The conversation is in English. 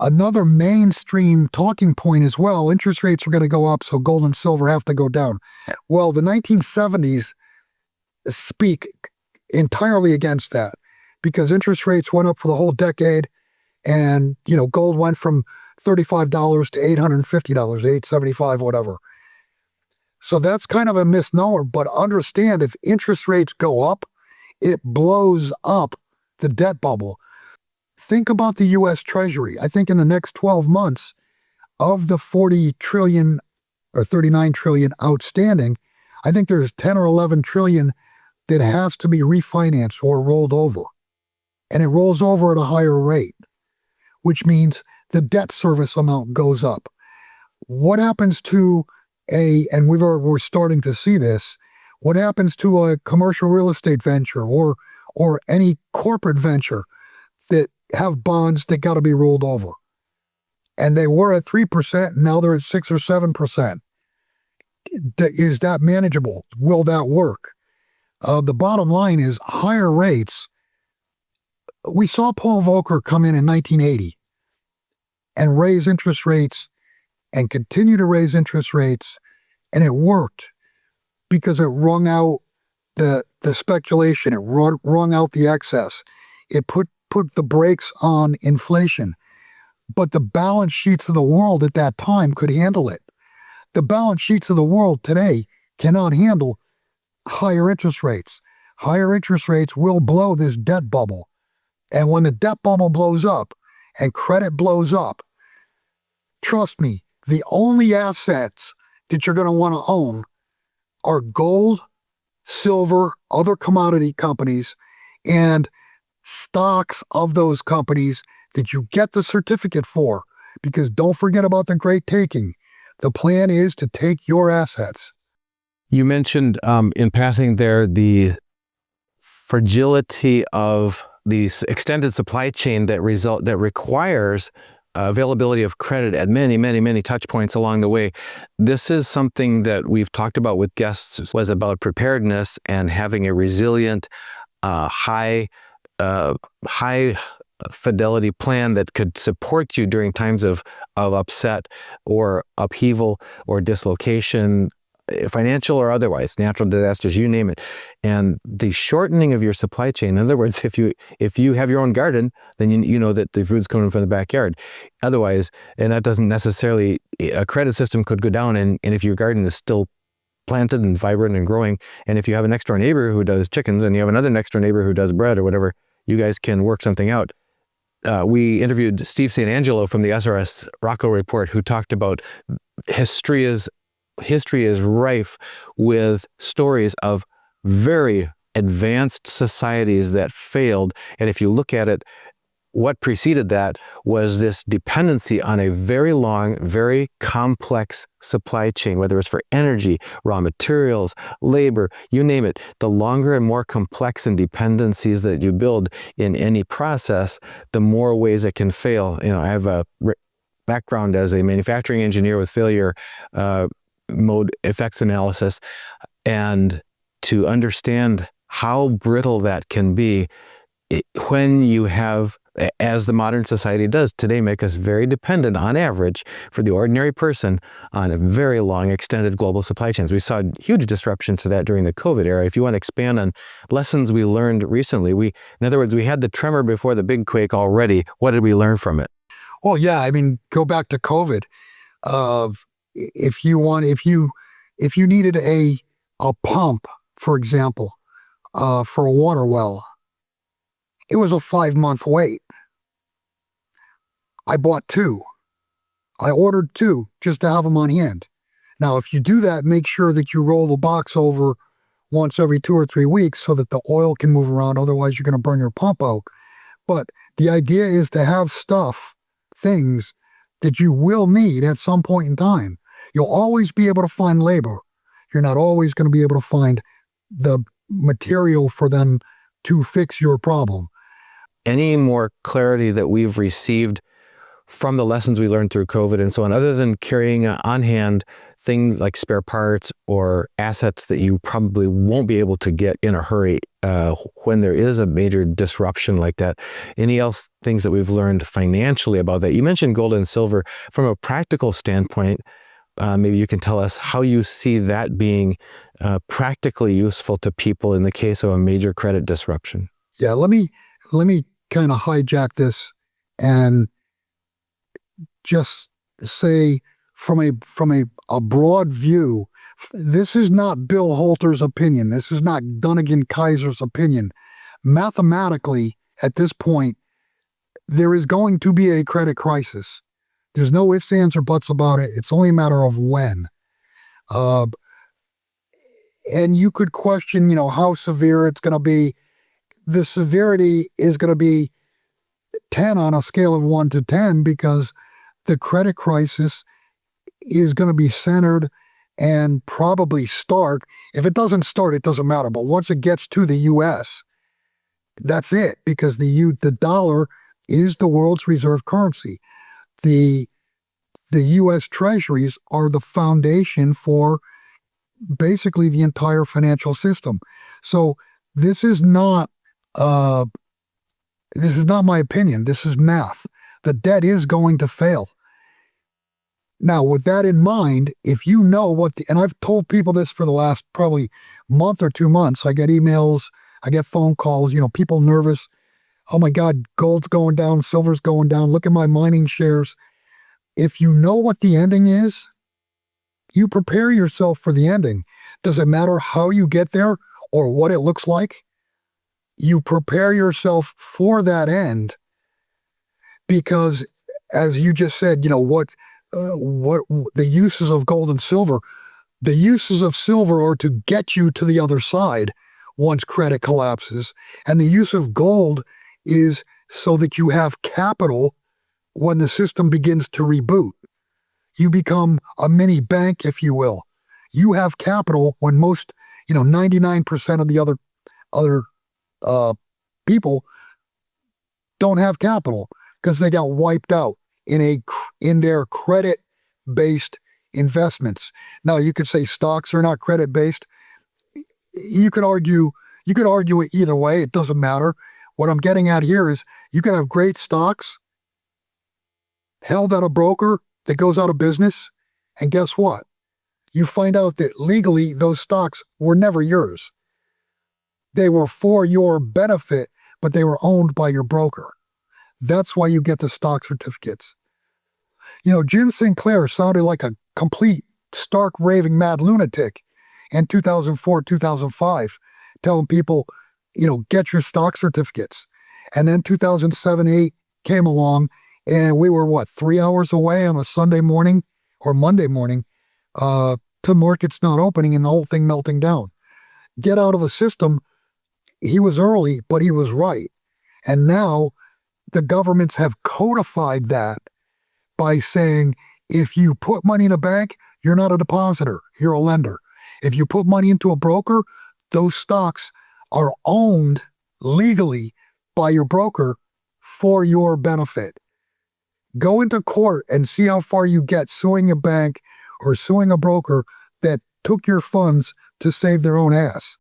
Another mainstream talking point is, well, interest rates are going to go up, so gold and silver have to go down. Well, the 1970s speak entirely against that because interest rates went up for the whole decade, and gold went from $35 to $850, $875, whatever. So that's kind of a misnomer, but understand if interest rates go up, it blows up the debt bubble. Think about the U.S. Treasury. I think in the next 12 months, of the 40 trillion or 39 trillion outstanding, I think there's 10 or 11 trillion that has to be refinanced or rolled over. And it rolls over at a higher rate, which means the debt service amount goes up. What happens to and we're starting to see this, what happens to a commercial real estate venture or any corporate venture that have bonds that got to be rolled over? And they were at 3%, and now they're at 6 or 7%. Is that manageable? Will that work? The bottom line is higher rates. We saw Paul Volcker come in 1980 and raise interest rates and continue to raise interest rates, and it worked because it wrung out the speculation, it wrung out the excess, it put the brakes on inflation. But the balance sheets of the world at that time could handle it. The balance sheets of the world today cannot handle higher interest rates. Higher interest rates will blow this debt bubble. And when the debt bubble blows up and credit blows up, trust me, the only assets that you're going to want to own are gold, silver, other commodity companies, and stocks of those companies that you get the certificate for. Because don't forget about the great taking. The plan is to take your assets. You mentioned in passing there the fragility of the extended supply chain that requires availability of credit at many, many, many touch points along the way. This is something that we've talked about with guests, was about preparedness and having a resilient, high fidelity plan that could support you during times of upset or upheaval or dislocation, financial or otherwise, natural disasters, you name it. And the shortening of your supply chain, in other words, if you have your own garden, then you know that the food's coming from the backyard. Otherwise, and that doesn't necessarily, a credit system could go down, and if your garden is still planted and vibrant and growing, and if you have a next door neighbor who does chickens and you have another next door neighbor who does bread or whatever, you guys can work something out. We interviewed Steve St. Angelo from the SRS Rocco Report, who talked about history is rife with stories of very advanced societies that failed. And if you look at it, what preceded that was this dependency on a very long, very complex supply chain, whether it's for energy, raw materials, labor, you name it. The longer and more complex and dependencies that you build in any process, the more ways it can fail. I have a background as a manufacturing engineer with failure mode effects analysis, and to understand how brittle that can be when you have, as the modern society does today, make us very dependent on average for the ordinary person on a very long extended global supply chains. We saw huge disruption to that during the COVID era. If you want to expand on lessons we learned recently, in other words, we had the tremor before the big quake already. What did we learn from it? Well, yeah, I mean, go back to COVID. If you needed a pump, for example, for a water well, it was a 5-month wait. I bought 2. I ordered 2 just to have them on hand. Now, if you do that, make sure that you roll the box over once every 2 or 3 weeks so that the oil can move around. Otherwise, you're going to burn your pump out. But the idea is to have things that you will need at some point in time. You'll always be able to find labor. You're not always going to be able to find the material for them to fix your problem. Any more clarity that we've received from the lessons we learned through COVID and so on, other than carrying on hand things like spare parts or assets that you probably won't be able to get in a hurry when there is a major disruption like that? Any else things that we've learned financially about that? You mentioned gold and silver. From a practical standpoint, maybe you can tell us how you see that being practically useful to people in the case of a major credit disruption. Yeah, let me kind of hijack this and just say from a broad view, this is not Bill Holter's opinion. This is not Dunnigan Kaiser's opinion. Mathematically, at this point, there is going to be a credit crisis. There's no ifs, ands, or buts about it. It's only a matter of when. And you could question, how severe it's going to be. The severity is going to be 10 on a scale of 1 to 10 because the credit crisis is going to be centered and probably start. If it doesn't start, it doesn't matter. But once it gets to the U.S., that's it, because the dollar is the world's reserve currency. The U.S. Treasuries are the foundation for basically the entire financial system. So this is not my opinion. This is math. The debt is going to fail. Now, with that in mind, if you know and I've told people this for the last probably month or 2 months, I get emails, I get phone calls, people nervous. Oh my God, gold's going down, silver's going down. Look at my mining shares. If you know what the ending is, you prepare yourself for the ending. Does it matter how you get there or what it looks like? You prepare yourself for that end because, as you just said, what the uses of gold and silver, the uses of silver are to get you to the other side once credit collapses. And the use of gold is so that you have capital when the system begins to reboot. You become a mini bank, if you will. You have capital when most, 99% of the other people don't have capital because they got wiped out in their credit-based investments. Now, you could say stocks are not credit-based. You could argue it either way. It doesn't matter. What I'm getting at here is you can have great stocks held at a broker that goes out of business, and guess what? You find out that legally those stocks were never yours. They were for your benefit, but they were owned by your broker. That's why you get the stock certificates. Jim Sinclair sounded like a complete, stark, raving mad lunatic in 2004, 2005, telling people, get your stock certificates. And then 2007-8 came along, and we were, 3 hours away on a Sunday morning or Monday morning to markets not opening and the whole thing melting down. Get out of the system. He was early, but he was right. And now the governments have codified that by saying, if you put money in a bank, you're not a depositor, you're a lender. If you put money into a broker, those stocks are owned legally by your broker for your benefit. Go into court and see how far you get suing a bank or suing a broker that took your funds to save their own ass.